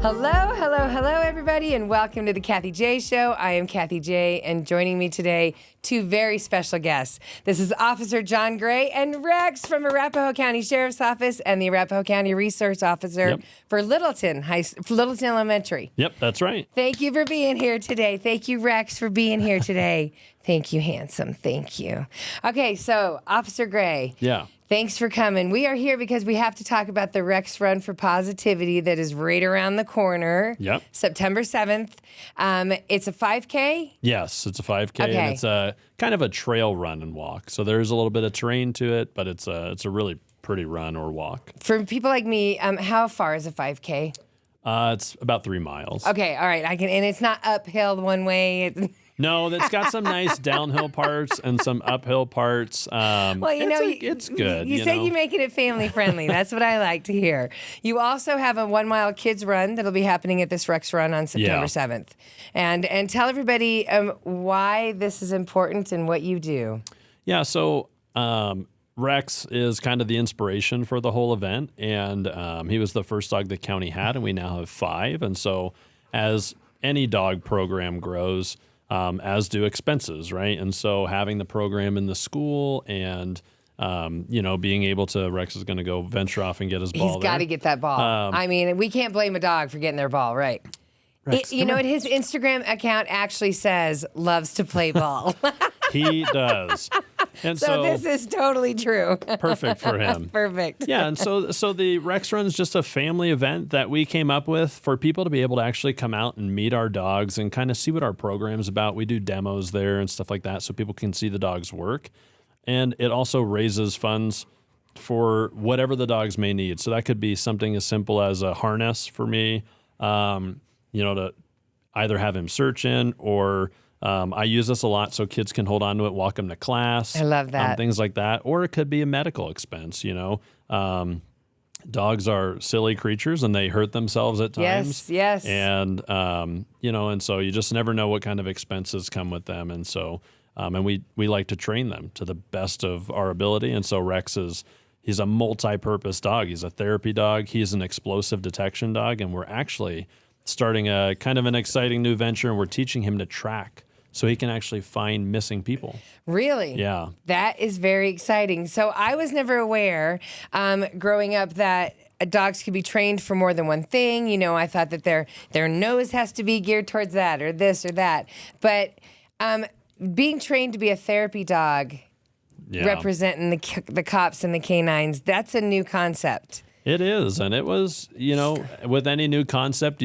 Hello, everybody, and welcome to the Kathie J Show. I am Kathie J, and joining me today, two very special guests. This is Officer John Gray and Rex from Arapahoe County Sheriff's Office and the Arapahoe County Resource Officer for Littleton Elementary. Yep, that's right. Thank you for being here today. Thank you, Rex, for being here today. Thank you, handsome. Thank you. Okay, so Officer Gray. Yeah. Thanks for coming. We are here because we have to talk about the RexRun for PAWSitivity that is right around the corner. Yep. September 7th. It's a 5K? Yes, it's a 5K, Okay. and it's a kind of a trail run and walk. So there's a little bit of terrain to it, but it's a really pretty run or walk. For people like me, how far is a 5K? It's about 3 miles. Okay, all right. And it's not uphill one way. No, it's got some nice downhill parts and some uphill parts. Well, it's good. You say you're making it family friendly. That's what I like to hear. You also have a 1 mile kids run that'll be happening at this RexRun on September 7th. And tell everybody why this is important and what you do. Yeah, so Rex is kind of the inspiration for the whole event, and he was the first dog the county had, and we now have 5. And so as any dog program grows, as do expenses, right? And so having the program in the school and, being able to, Rex is going to go venture off and get his ball. He's got to get that ball. I mean, we can't blame a dog for getting their ball, right? Rex, what his Instagram account actually says, loves to play ball. He does. And so this is totally true. Perfect for him. Perfect. Yeah, and so the RexRun is just a family event that we came up with for people to be able to actually come out and meet our dogs and kind of see what our program's about. We do demos there and stuff like that so people can see the dogs work. And it also raises funds for whatever the dogs may need. So that could be something as simple as a harness for me, to either have him search in or I use this a lot so kids can hold on to it, walk them to class. I love that. Things like that. Or it could be a medical expense, Dogs are silly creatures and they hurt themselves at times. Yes. And, and so you just never know what kind of expenses come with them. And so, and we like to train them to the best of our ability. And so Rex he's a multi-purpose dog. He's a therapy dog. He's an explosive detection dog. And we're actually starting a kind of an exciting new venture, and we're teaching him to track so he can actually find missing people. Really? Yeah. That is very exciting. So I was never aware growing up that dogs could be trained for more than one thing. I thought that their nose has to be geared towards that or this or that. But being trained to be a therapy dog representing the cops and the canines, that's a new concept. It is, and it was, with any new concept,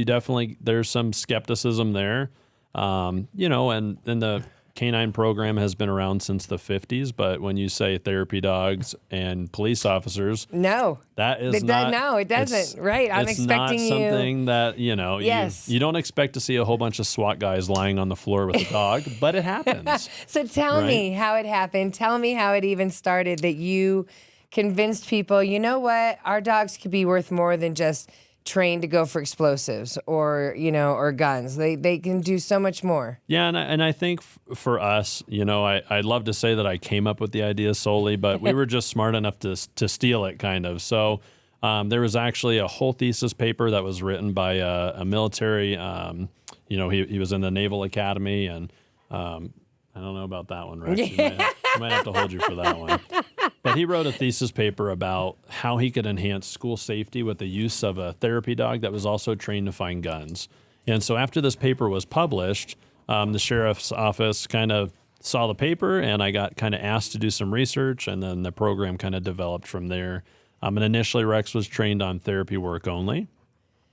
there's some skepticism there, and the canine program has been around since the 50s, but when you say therapy dogs and police officers, no, that is no, it doesn't, right? I'm expecting it's not something that, yes. you don't expect to see a whole bunch of SWAT guys lying on the floor with a dog, but it happens. So tell me how it happened. Tell me how it even started that you convinced people, you know what, our dogs could be worth more than just trained to go for explosives or guns. They can do so much more. Yeah, and I think for us, I'd love to say that I came up with the idea solely, but we were just smart enough to steal it, kind of. So there was actually a whole thesis paper that was written by a military. He was in the Naval Academy, and I don't know about that one, Rex. You might have to hold you for that one. But he wrote a thesis paper about how he could enhance school safety with the use of a therapy dog that was also trained to find guns. And so after this paper was published, the sheriff's office kind of saw the paper, and I got kind of asked to do some research, and then the program kind of developed from there. And initially, Rex was trained on therapy work only,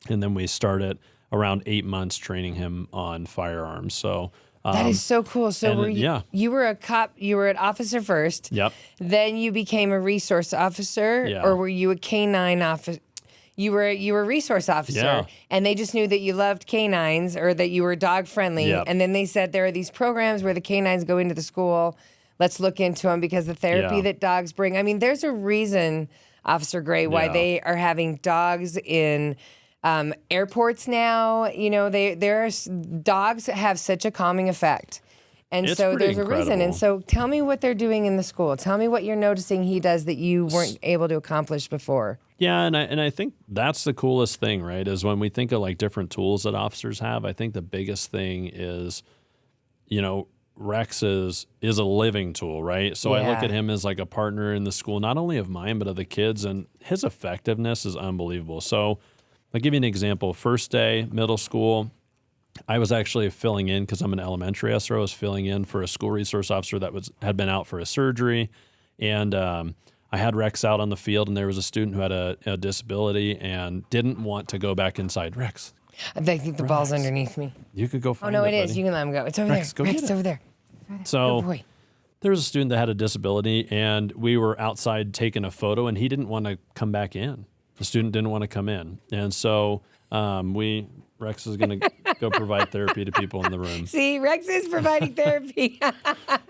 and then we started around 8 months training him on firearms. So that is so cool. So you were a cop, you were an officer first. Yep. Then you became a resource officer, or were you a canine officer? You were a resource officer, and they just knew that you loved canines or that you were dog friendly. Yep. And then they said there are these programs where the canines go into the school. Let's look into them because the therapy that dogs bring. I mean, there's a reason, Officer Gray, why they are having dogs in airports now. Dogs have such a calming effect. And It's so pretty there's a reason. And incredible. so tell me what they're doing in the school. Tell me what you're noticing he does that you weren't able to accomplish before. Yeah, and I think that's the coolest thing, right? Is when we think of like different tools that officers have. I think the biggest thing is, Rex is a living tool, right? So I look Yeah. at him as like a partner in the school, not only of mine but of the kids, and his effectiveness is unbelievable. So I'll give you an example. First day, middle school, I was actually filling in because I'm an elementary SRO. I was filling in for a school resource officer that had been out for a surgery, and I had Rex out on the field, and there was a student who had a disability and didn't want to go back inside. Rex, I think the ball's underneath me. you could go Oh, find no, it it is. buddy. You can let him go. It's over Rex, there. go Rex, get it's it. over there. So Good boy. there was a student that had a disability, and we were outside taking a photo, and he didn't want to come back in. The student didn't want to come in, and so Rex is going to go provide therapy to people in the room. See, Rex is providing therapy.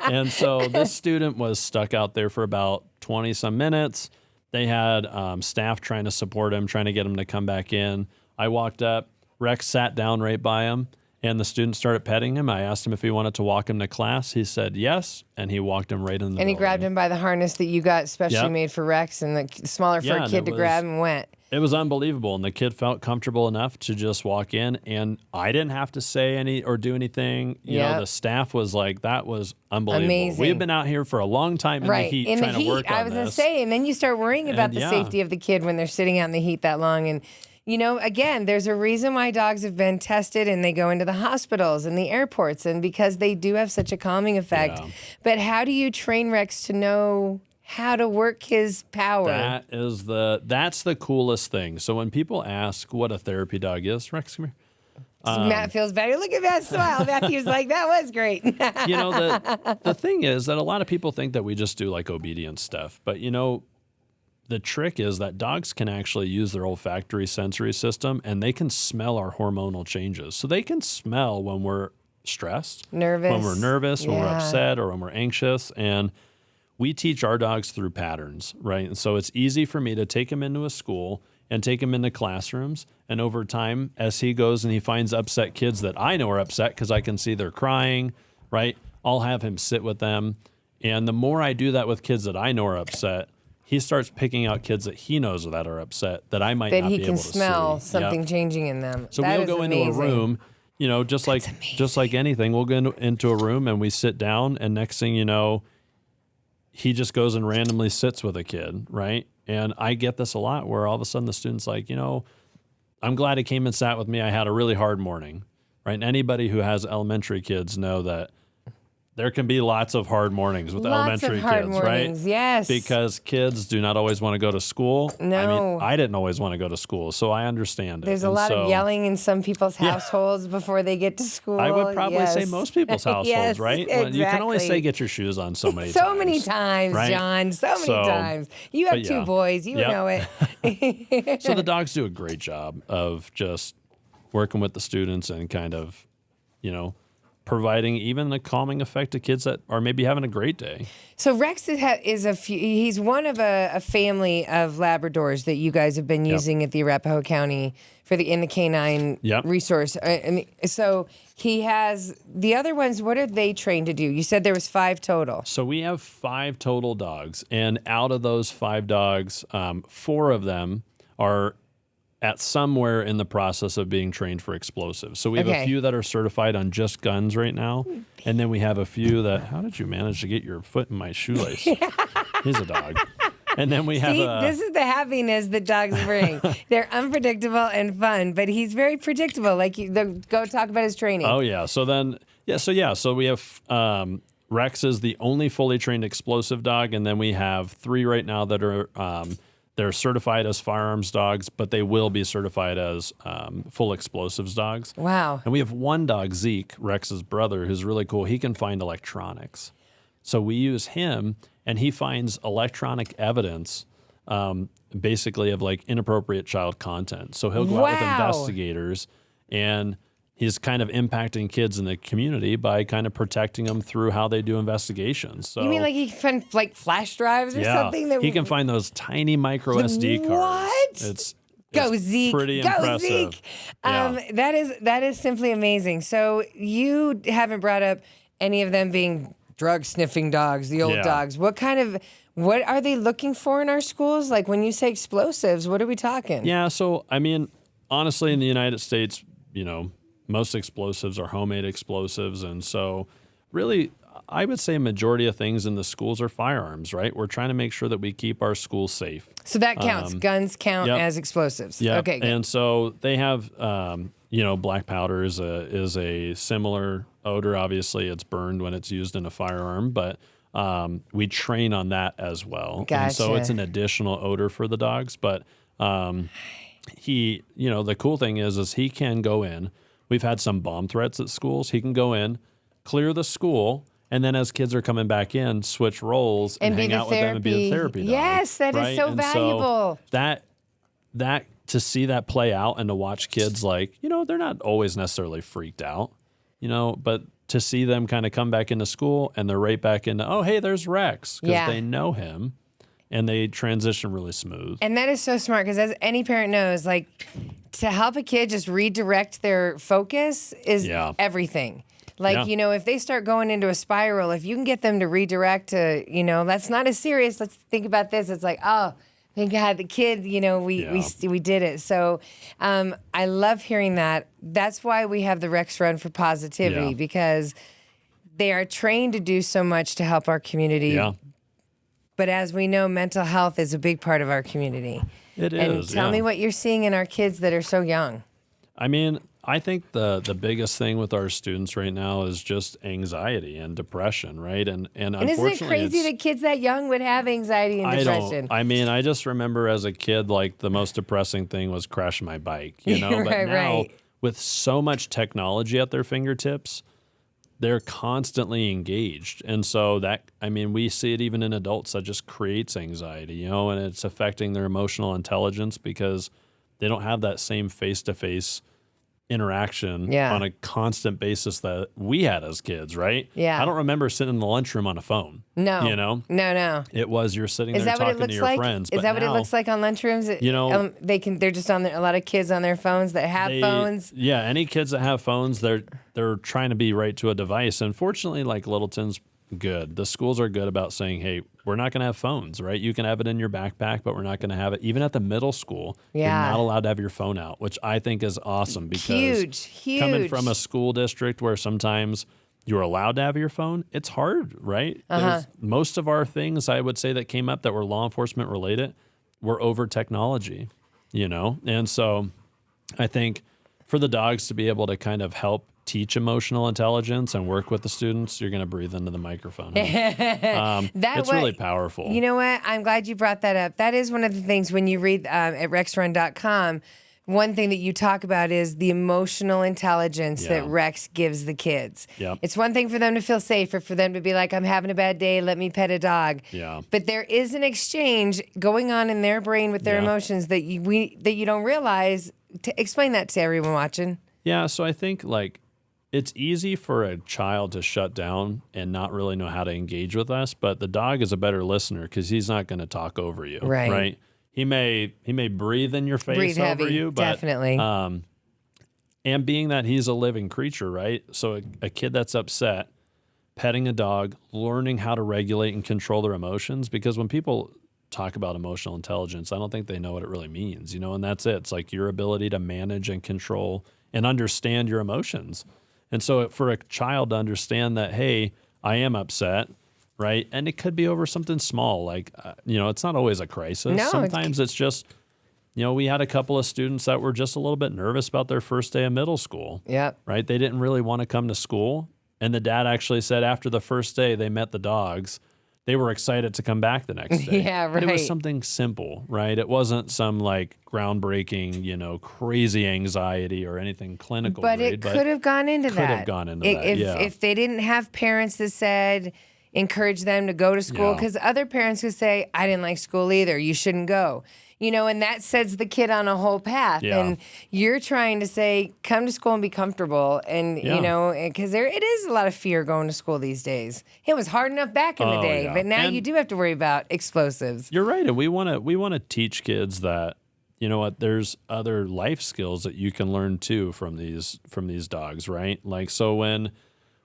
And so this student was stuck out there for about 20 some minutes. They had staff trying to support him, trying to get him to come back in. I walked up, Rex sat down right by him, and the student started petting him. I asked him if he wanted to walk him to class. He said yes, and he walked him right in the And he building. grabbed him by the harness that you got specially Yep. made for Rex, and the smaller for Yeah, a and kid it to was- grab and went. It was unbelievable, and the kid felt comfortable enough to just walk in, and I didn't have to say any or do anything. You know, Yep. the staff was like, that was unbelievable. Amazing. We've been out here for a long time in the heat in the trying heat, to work on I was going to this. say, and then you start worrying about And the yeah. safety of the kid when they're sitting out in the heat that long. And, again, there's a reason why dogs have been tested and they go into the hospitals and the airports, and because they do have such a calming effect. Yeah. But how do you train Rex to know how to work his power? That's the coolest thing. So when people ask what a therapy dog is, Rex, come here. Matt feels better. Look at Matt's smile. Matthew's like, that was great. The thing is that a lot of people think that we just do like obedience stuff, but the trick is that dogs can actually use their olfactory sensory system, and they can smell our hormonal changes. So they can smell when we're stressed, Nervous. when we're nervous, when we're Yeah. upset, or when we're anxious. And we teach our dogs through patterns, right? And so it's easy for me to take him into a school and take him into classrooms. And over time, as he goes and he finds upset kids that I know are upset because I can see they're crying, right? I'll have him sit with them. And the more I do that with kids that I know are upset, he starts picking out kids that he knows that are upset that I might that not he be can able to smell see. something Yep. changing in them. So That we'll is go into a amazing. room, just like anything, we'll go into a room and we sit down, and next thing you know, he just goes and randomly sits with a kid, right? And I get this a lot where all of a sudden the student's like, I'm glad he came and sat with me. I had a really hard morning, right? And anybody who has elementary kids know that there can be lots of hard mornings with Lots elementary of hard kids, mornings, right? yes. Because kids do not always want to go to school. I No. mean, I didn't always want to go to school, so I understand it. There's a And lot of so yelling in some people's households before they get to school. I would probably say Yes. most people's households, Yes, right? Well, you can only exactly. say get your shoes on so many times. So many times, right? John. So many times. You have but two yeah. boys. You Yep. know it. So the dogs do a great job of just working with the students and kind of, providing even a calming effect to kids that are maybe having a great day. So Rex he's one of a family of Labradors that you guys have been using at the Arapahoe County in the canine Yep. resource. So he has the other ones. What are they trained to do? You said there was 5 total. So we have 5 total dogs, and out of those 5 dogs, 4 of them are at somewhere in the process of being trained for explosives. So we have Okay. a few that are certified on just guns right now, and then we have a few that, how did you manage to get your foot in my shoelace? He's a dog. And then we have See, this is the happiness that dogs bring. They're unpredictable and fun, but he's very predictable. Like, go talk about his training. Oh yeah. So we have Rex is the only fully trained explosive dog, and then we have 3 right now that are they're certified as firearms dogs, but they will be certified as full explosives dogs. Wow. And we have 1 dog, Zeke, Rex's brother, who's really cool. He can find electronics. So we use him, and he finds electronic evidence, basically of like inappropriate child content. So he'll go out with Wow. investigators, and he's kind of impacting kids in the community by kind of protecting them through how they do investigations. So You mean like he can find like flash drives or something? he can find those tiny micro SD cards. What? It's Go Zeke! pretty Go impressive. Zeke! Yeah. That is simply amazing. So you haven't brought up any of them being drug sniffing dogs, the old dogs, what are they looking for in our schools? Like when you say explosives, what are we talking? Yeah. So, I mean, honestly, in the United States, most explosives are homemade explosives. And so really, I would say a majority of things in the schools are firearms, right? We're trying to make sure that we keep our schools safe. So that counts. Guns count as explosives. Yeah. Okay, good. And so they have, black powder is a similar odor. Obviously, it's burned when it's used in a firearm, but we train on that as well. Gotcha. And so it's an additional odor for the dogs. But the cool thing is he can go in. We've had some bomb threats at schools. He can go in, clear the school, and then as kids are coming back in, switch roles and hang out with them and be the therapy dog. Yes, that is so valuable. So that to see that play out and to watch kids they're not always necessarily freaked out, but to see them kind of come back into school and they're right back into, oh, hey, there's Rex, because they know him and they transition really smooth. And that is so smart because as any parent knows, like to help a kid just redirect their focus is everything. Like, if they start going into a spiral, if you can get them to redirect to, that's not as serious. Let's think about this. It's like, oh, thank God the kid, we did it. So I love hearing that. That's why we have the RexRun for PAWSitivity because they are trained to do so much to help our community. Yeah. But as we know, mental health is a big part of our community. It is. And tell me what you're seeing in our kids that are so young. I mean, I think the biggest thing with our students right now is just anxiety and depression, right? And isn't it crazy that kids that young would have anxiety and depression? I just remember as a kid, like the most depressing thing was crashing my bike, But now with so much technology at their fingertips, they're constantly engaged. And so we see it even in adults that just creates anxiety, and it's affecting their emotional intelligence because they don't have that same face-to-face interaction on a constant basis that we had as kids, right? Yeah. I don't remember sitting in the lunchroom on a phone. No. No. It was you're sitting there talking to your friends. Is that what it looks like on lunchrooms? They're just on a lot of kids on their phones that have phones. Yeah, any kids that have phones, they're trying to be right to a device. And fortunately, like Littleton's good. The schools are good about saying, hey, we're not going to have phones, right? You can have it in your backpack, but we're not going to have it. Even at the middle school, you're not allowed to have your phone out, which I think is awesome because huge. Coming from a school district where sometimes you're allowed to have your phone, it's hard, right? Most of our things, I would say, that came up that were law enforcement related were over technology, And so I think for the dogs to be able to kind of help teach emotional intelligence and work with the students, you're going to breathe into the microphone. It's really powerful. You know what? I'm glad you brought that up. That is one of the things when you read at RexRun.com, one thing that you talk about is the emotional intelligence that Rex gives the kids. Yep. It's one thing for them to feel safe or for them to be like, I'm having a bad day, let me pet a dog. Yeah. But there is an exchange going on in their brain with their emotions that you don't realize. To explain that to everyone watching. Yeah, so I think it's easy for a child to shut down and not really know how to engage with us, but the dog is a better listener because he's not going to talk over you, right? He may breathe in your face over you, but definitely. And being that he's a living creature, right? So a kid that's upset, petting a dog, learning how to regulate and control their emotions, because when people talk about emotional intelligence, I don't think they know what it really means, and that's it. It's like your ability to manage and control and understand your emotions. And so for a child to understand that, hey, I am upset, right? And it could be over something small, it's not always a crisis. No, sometimes it's just, we had a couple of students that were just a little bit nervous about their first day of middle school. Yep. Right? They didn't really want to come to school. And the dad actually said after the first day they met the dogs, they were excited to come back the next day. Yeah, right. And it was something simple, right? It wasn't some groundbreaking, crazy anxiety or anything clinical. But it could have gone into that. Could have gone into that, If they didn't have parents that said, encourage them to go to school, because other parents would say, I didn't like school either, you shouldn't go. And that sets the kid on a whole path. Yeah. And you're trying to say, come to school and be comfortable. And, because it is a lot of fear going to school these days. It was hard enough back in the day, but now you do have to worry about explosives. You're right. And we want to teach kids that, there's other life skills that you can learn too from these dogs, right? So when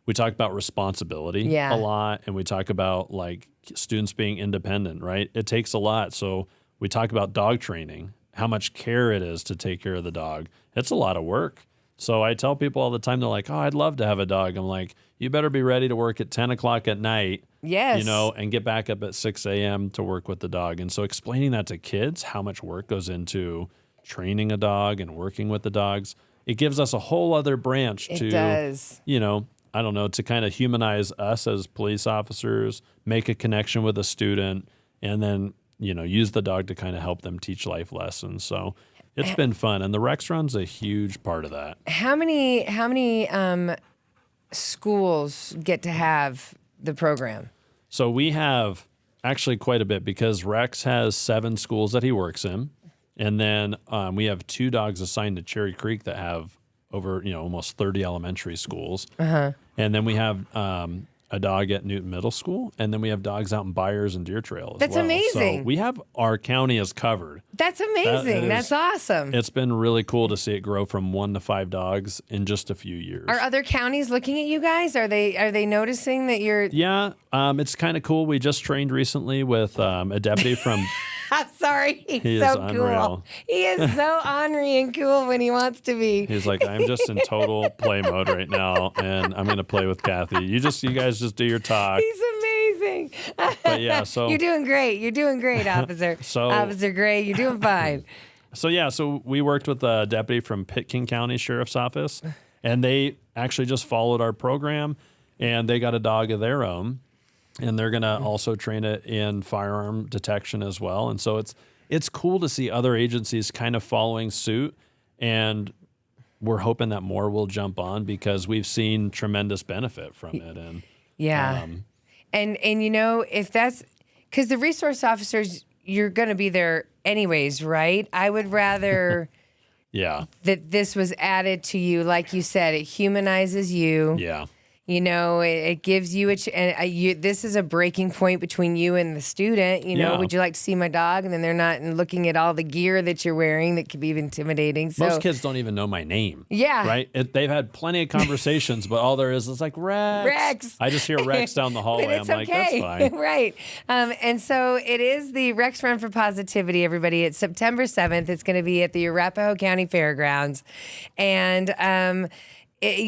we talk about responsibility Yeah. a lot, and we talk about like students being independent, right? It takes a lot. So we talk about dog training, how much care it is to take care of the dog. It's a lot of work. So I tell people all the time, they're like, oh, I'd love to have a dog. I'm like, you better be ready to work at 10 o'clock at night, Yes. and get back up at 6 a.m. to work with the dog. And so explaining that to kids, how much work goes into training a dog and working with the dogs, it gives us a whole other branch It to, does. I don't know, to kind of humanize us as police officers, make a connection with a student, and then, use the dog to kind of help them teach life lessons. So it's been fun. And the RexRun's a huge part of that. How many schools get to have the program? So we have actually quite a bit because Rex has 7 schools that he works in. And then we have 2 dogs assigned to Cherry Creek that have over, almost 30 elementary schools. Uh-huh. And then we have a dog at Newton Middle School. And then we have dogs out in Byers and Deer Trail as That's well. amazing. So we have our county is covered. That's amazing. That's awesome. It's been really cool to see it grow from 1 to 5 dogs in just a few years. Are other counties looking at you guys? Are they noticing that you're? Yeah, it's kind of cool. We just trained recently with a deputy from... I'm sorry. He's He so is cool. unreal. He is so ornery and cool when he wants to be. He's like, I'm just in total play mode right now, and I'm going to play with Kathie. You guys just do your talk. He's amazing. But yeah, so... You're doing great. You're doing great, officer. Officer Gray, you're doing fine. So we worked with a deputy from Pitkin County Sheriff's Office, and they actually just followed our program, and they got a dog of their own. And they're going to also train it in firearm detection as well. And so it's cool to see other agencies kind of following suit. And we're hoping that more will jump on because we've seen tremendous benefit from it. And yeah. And if that's because the resource officers, you're going to be there anyways, right? I would rather yeah, that this was added to you. Like you said, it humanizes you. yeah. It gives you this is a breaking point between you and the student. Yeah. Would you like to see my dog? And then they're not looking at all the gear that you're wearing that could be intimidating. So, most kids don't even know my name. Yeah. Right? They've had plenty of conversations, but all there is like, Rex. Rex. I just hear Rex down the hallway. But it's I'm like, that's fine. Right. And so it is the RexRun for Positivity, everybody. It's September 7th. It's going to be at the Arapahoe County Fairgrounds. And 7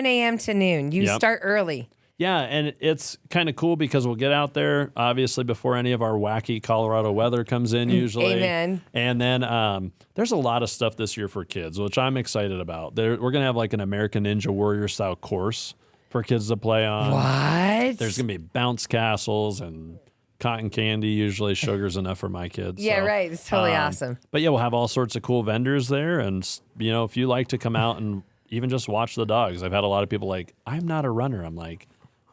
a.m. to noon. You start early. Yeah, and it's kind of cool because we'll get out there, obviously, before any of our wacky Colorado weather comes in usually. Amen. And then there's a lot of stuff this year for kids, which I'm excited about. We're going to have like an American Ninja Warrior style course for kids to play on. What? There's going to be bounce castles and cotton candy. Usually sugar's enough for my kids. Yeah, so, right. It's totally awesome. But yeah, we'll have all sorts of cool vendors there. And, if you like to come out and even just watch the dogs, I've had a lot of people like, I'm not a runner. I'm like,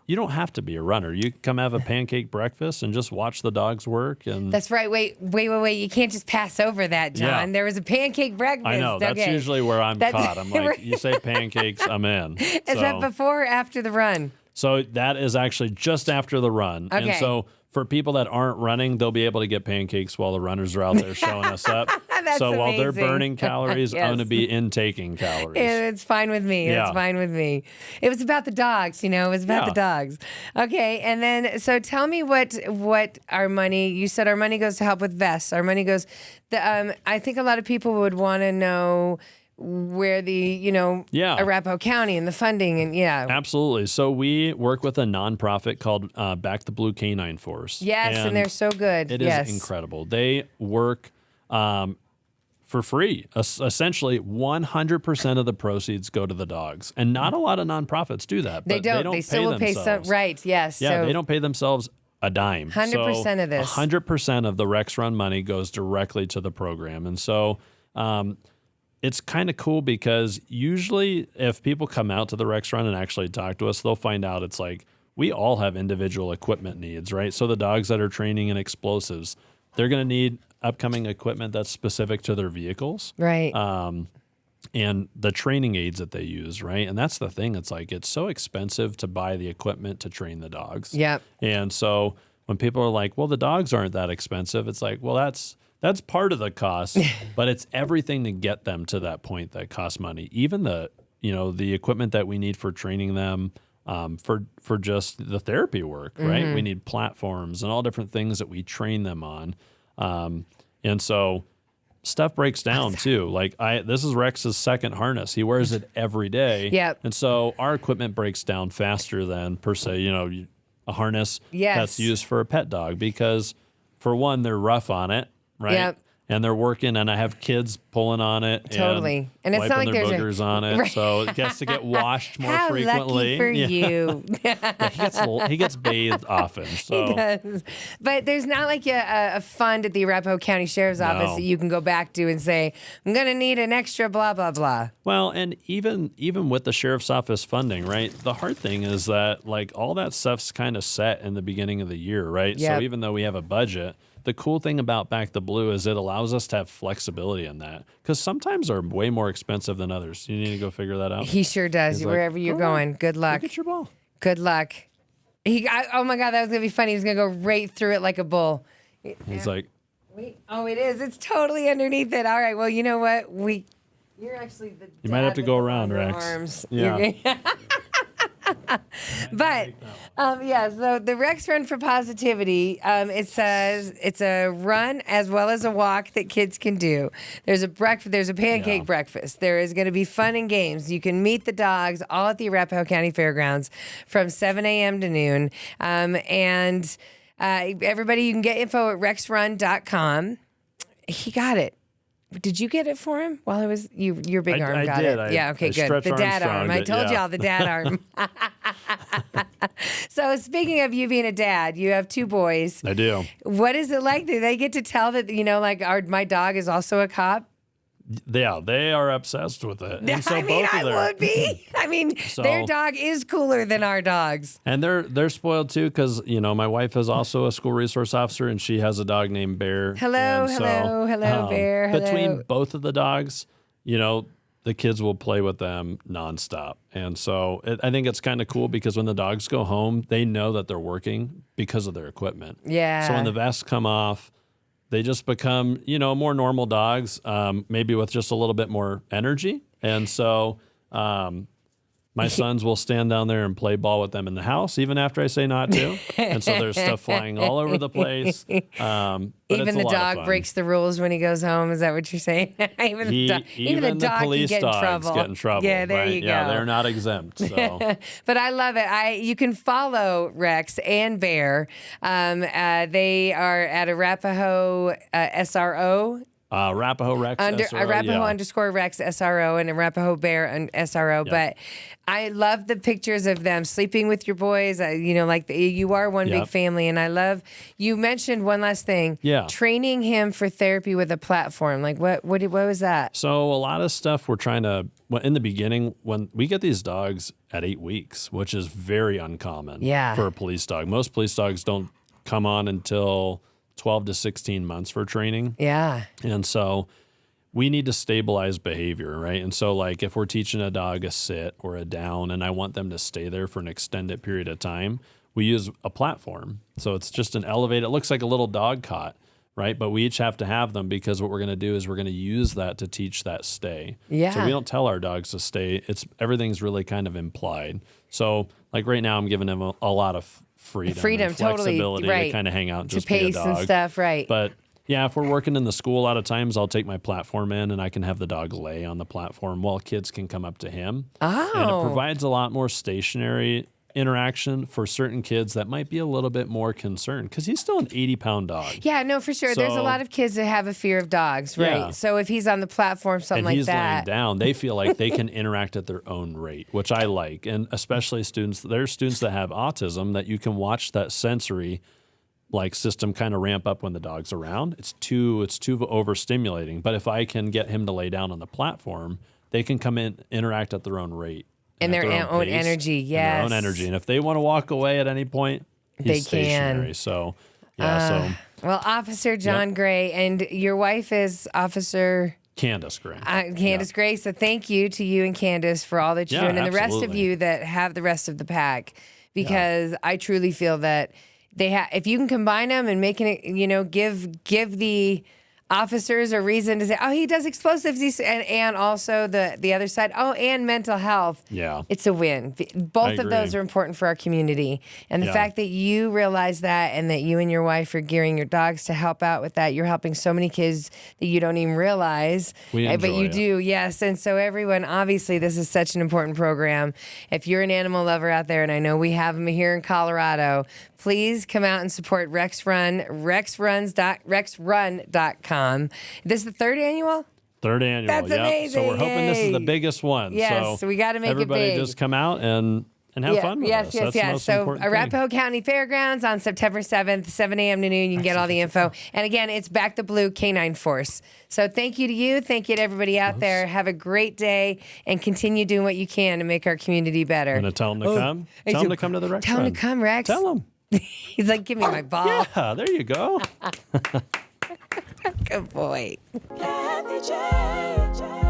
you don't have to be a runner. You can come have a pancake breakfast and just watch the dogs work. And that's right. Wait. You can't just pass over that, John. Yeah. There was a pancake breakfast. I know. That's usually where I'm caught. I'm like, you say pancakes, I'm in. Is that before or after the run? So that is actually just after the run. Okay. And so for people that aren't running, they'll be able to get pancakes while the runners are out there showing us up. So while they're amazing. burning calories, Yes. I'm going to be intaking calories. It's fine with me. Yeah. It's fine with me. It was about the dogs, It was about the dogs. Okay, and then so tell me what our money. You said our money goes to help with vests. Our money goes. I think a lot of people would want to know where the Arapahoe County and the funding and Absolutely. So we work with a nonprofit called Back the Blue Canine Force. Yes, and they're so good. It is incredible. They work for free. Essentially, 100% of the proceeds go to the dogs, and not a lot of nonprofits do that. But They don't. They still will pay some. Right. Yes. Yeah, so they don't pay themselves a dime. 100% of this. 100% of the RexRun money goes directly to the program, and so it's kind of cool because usually if people come out to the RexRun and actually talk to us, they'll find out it's like we all have individual equipment needs, right? So the dogs that are training in explosives, they're going to need upcoming equipment that's specific to their vehicles. Right. And the training aids that they use, right? And that's the thing. It's like it's so expensive to buy the equipment to train the dogs. Yep. And so when people are like, well, the dogs aren't that expensive, it's like, well, that's part of the cost, but it's everything to get them to that point that costs money. Even the the equipment that we need for training them, for just the therapy work, right? We need platforms and all different things that we train them on. And so stuff breaks down too. Like this is Rex's second harness. He wears it every day. Yep. And so our equipment breaks down faster than per se, a harness that's used for a pet dog, because for one, they're rough on it, right? Yep. And they're working, and I have kids pulling on it. Totally. And it's not like their there's boogers on it, Right. so it gets to get washed more How frequently. lucky for you. He gets bathed often. So. He does. But there's not like a fund at the Arapahoe County Sheriff's Office that you can go back to and say, I'm going to need an extra blah, blah, blah. Well, and even with the Sheriff's Office funding, right, the hard thing is that, like, all that stuff's kind of set in the beginning of the year, right? Yep. So even though we have a budget, the cool thing about Back the Blue is it allows us to have flexibility in that, because sometimes they're way more expensive than others. You need to go figure that out. He sure does. He's Wherever like, you're "Go going, good luck. Get your ball. Good luck. Oh my God, that was going to be funny. He's going to go right through it like a bull. He's like, Oh, it is. It's totally underneath it. All right. Well, you know what? You're actually the you might have to go around, Rex. Arms. Yeah. But so the RexRun for Positivity, it says it's a run as well as a walk that kids can do. There's a pancake breakfast. There is going to be fun and games. You can meet the dogs all at the Arapahoe County Fairgrounds from 7 a.m. to noon. Everybody, you can get info at rexrun.com. He got it. Did you get it for him while I was your big arm got did. it? Yeah, okay, I good. The dad arm. I told y'all the dad arm. So speaking of you being a dad, you have two boys. I do. What is it like? Do they get to tell that, my dog is also a cop? Yeah, they are obsessed with it. And so I would be. Their dog is cooler than our dogs. And they're spoiled too, because my wife is also a school resource officer, and she has a dog named Bear. Hello, Bear. Hello. Between both of the dogs, the kids will play with them nonstop. And so I think it's kind of cool, because when the dogs go home, they know that they're working because of their equipment. Yeah. So when the vests come off, they just become, more normal dogs, maybe with just a little bit more energy. And so my sons will stand down there and play ball with them in the house, even after I say not to. And so there's stuff flying all over the place. But even the dog breaks the rules when he goes home. Is that what you're saying? even the dog police can dogs get in trouble. Yeah, there right? you go. Yeah, they're not exempt. So. But I love it. You can follow Rex and Bear. They are at Arapahoe SRO. Arapahoe Rex SRO. Arapahoe _ Rex SRO and Arapahoe Bear and SRO. Yeah. But I love the pictures of them sleeping with your boys. You are one big family. And I love, you mentioned one last thing. Yeah. Training him for therapy with a platform. Like what was that? So a lot of stuff we're trying to, in the beginning, when we get these dogs at 8 weeks, which is very uncommon for a police dog. Most police dogs don't come on until 12 to 16 months for training. Yeah. And so we need to stabilize behavior, right? And so, like, if we're teaching a dog a sit or a down and I want them to stay there for an extended period of time, we use a platform. So it's just an elevated, it looks like a little dog cot, right? But we each have to have them, because what we're going to do is we're going to use that to teach that stay. Yeah. So we don't tell our dogs to stay. Everything's really kind of implied. So, like, right now I'm giving them a lot of freedom and flexibility to kind of hang out and just pace be a dog. and stuff, right? But yeah, if we're working in the school, a lot of times I'll take my platform in and I can have the dog lay on the platform while kids can come up to him. Oh. And it provides a lot more stationary interaction for certain kids that might be a little bit more concerned, because he's still an 80-pound dog. Yeah, no, for sure. There's a lot of kids that have a fear of dogs, right? Yeah. So if he's on the platform, something like that. And he's laying down, they feel like they can interact at their own rate, which I like. And especially there's students that have autism that you can watch that sensory system kind of ramp up when the dog's around. It's too overstimulating. But if I can get him to lay down on the platform, they can come in, interact at their own rate. And their own energy, yes. Their own energy. And if they want to walk away at any point, he's stationary. Can. So, well, Officer John Gray, and your wife is Officer Candace Gray. Candace Gray. So thank you to you and Candace for all that you're doing, and the rest of you that have the rest of the pack, because I truly feel that if you can combine them and making it, give the officers a reason to say, oh, he does explosives. And also the other side, oh, and mental health. Yeah. It's a win. Both of those are important for our community. And the fact that you realize that and that you and your wife are gearing your dogs to help out with that, you're helping so many kids that you don't even realize. But you do, yes. And so everyone, obviously, this is such an important program. If you're an animal lover out there, and I know we have them here in Colorado, please come out and support RexRun, rexrun.com. This is the third annual? Third annual. That's amazing. So we're hoping this is the biggest one. Yes, so we got to make it big. Everybody just come out and have fun with us. That's the most So important Arapahoe thing. County Fairgrounds on September 7th, 7 a.m. to noon. You can get all the info. And again, it's Back the Blue Canine Force. So thank you to you. Thank you to everybody out there. Have a great day and continue doing what you can to make our community better. I'm going to tell them to come. Tell them to come to the Rex Tell Run. them to come, Rex. Tell them. He's like, give me my ball. Yeah, there you go. Good boy. Kathie J.